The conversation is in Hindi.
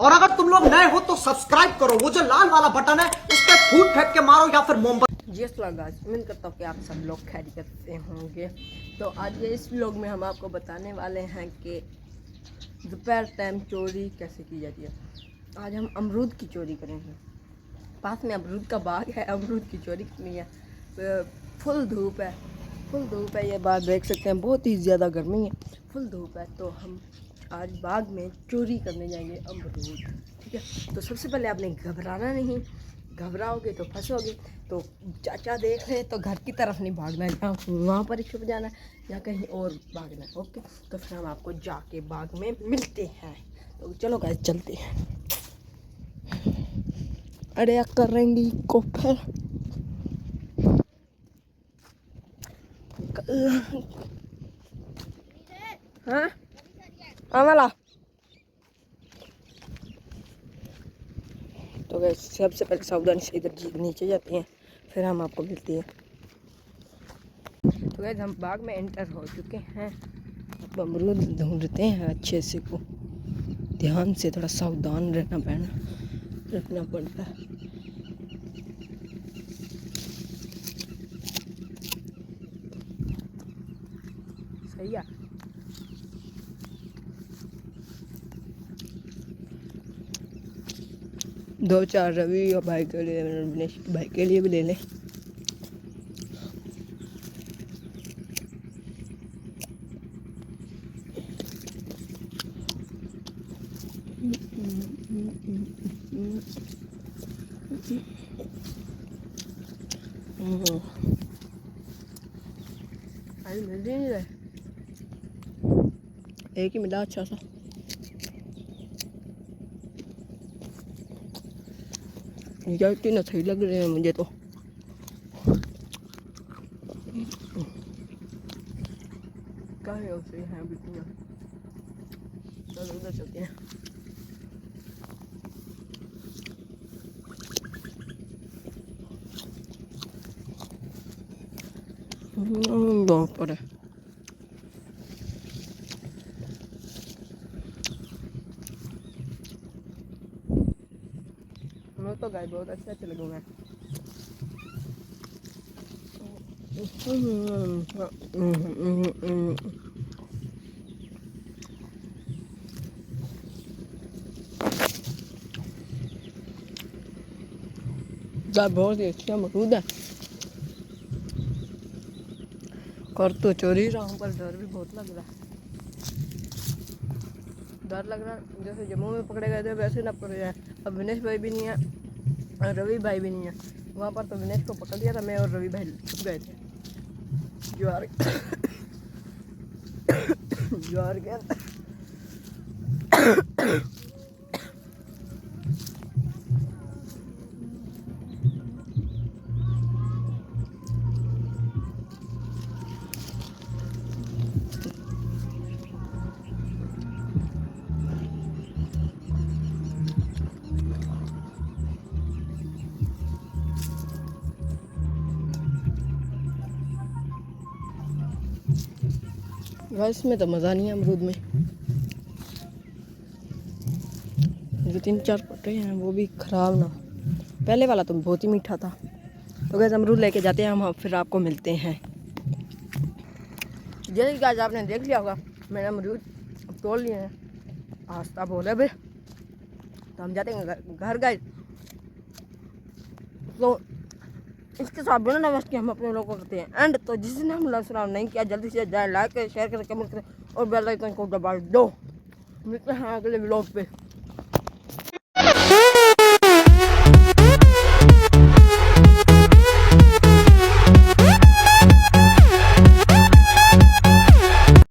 और अगर तुम लोग नए हो तो सब्सक्राइब करो, वो जो लाल वाला बटन है उस पर फूट फेंक के मारो या फिर मोमबत्ती। जी अस्सलाम गाइस, उम्मीद करता हूँ कि आप सब लोग खैरियत से होंगे। तो आज के इस व्लॉग में हम आपको बताने वाले हैं कि दोपहर टाइम चोरी कैसे की जाती है। आज हम अमरूद की चोरी करेंगे। पास में अमरूद का बाग है, अमरूद की चोरी करनी है। तो फुल धूप है, फुल धूप है। ये बात देख सकते हैं, बहुत ही ज़्यादा गर्मी है, फुल धूप है। तो हम आज बाग में चोरी करने जाएंगे अमरूद, ठीक है। तो सबसे पहले आपने घबराना नहीं, घबराओगे तो फंसोगे। तो चाचा देख रहे हैं तो घर की तरफ नहीं भागना है, जहाँ वहाँ पर ही छुप जाना है या कहीं और भागना है, ओके। तो फिर हम आपको जाके बाग में मिलते हैं। तो चलो गाइस चलते हैं। अरे करेंगी को फिर हाँ आमला। तो गैस सबसे पहले सावधानी से इधर नीचे जाते हैं, फिर हम आपको मिलते हैं। तो गैस हम बाग में एंटर हो चुके हैं। अब अमरूद ढूंढते हैं अच्छे से, को ध्यान से, थोड़ा सावधान रखना पड़ता है। सही है। दो चार रवि और भाई के लिए, विनेश भाई के लिए भी ले लें। अरे मिल ही नहीं रहे, एक ही मिला अच्छा सा। यार इतने सही लग रहे हैं मुझे तो। क्या है उसे हैं बिल्कुल। चलो उधर चलते हैं। बहुत पर है। मैं तो गाय बहुत अच्छे लगे मैं। बहुत ही अच्छा अमरूद है। कर तो चोरी रहा हूँ पर डर भी बहुत लग रहा है। डर लग रहा है जैसे जम्मू में पकड़े गए थे वैसे ना पकड़े जाए। अब विनेश भाई भी नहीं है और रवि भाई भी नहीं है। वहाँ पर तो विनेश को पकड़ लिया था, मैं और रवि भाई छुप गए थे ज्वार ज्वार के अंदर। इसमें तो मज़ा नहीं है अमरूद में। जो 3-4 पटे हैं वो भी ख़राब ना, पहले वाला तो बहुत ही मीठा था। तो गैस अमरूद लेके जाते हैं हम, फिर आपको मिलते हैं। जैसे गाइस आपने देख लिया होगा, मैंने अमरूद तोड़ लिए हैं। आस्था बोले भाई, तो हम जाते हैं घर गाइस। तो इसके साथ बिना नमस्ते कि हम अपने लोगों को करते हैं एंड। तो जिसने हम सब्सक्राइब नहीं किया जल्दी से जाए, लाइक करें, शेयर करें, कमेंट करें और बेल आइकन को दबा दो। मिलते हैं अगले व्लॉग पे।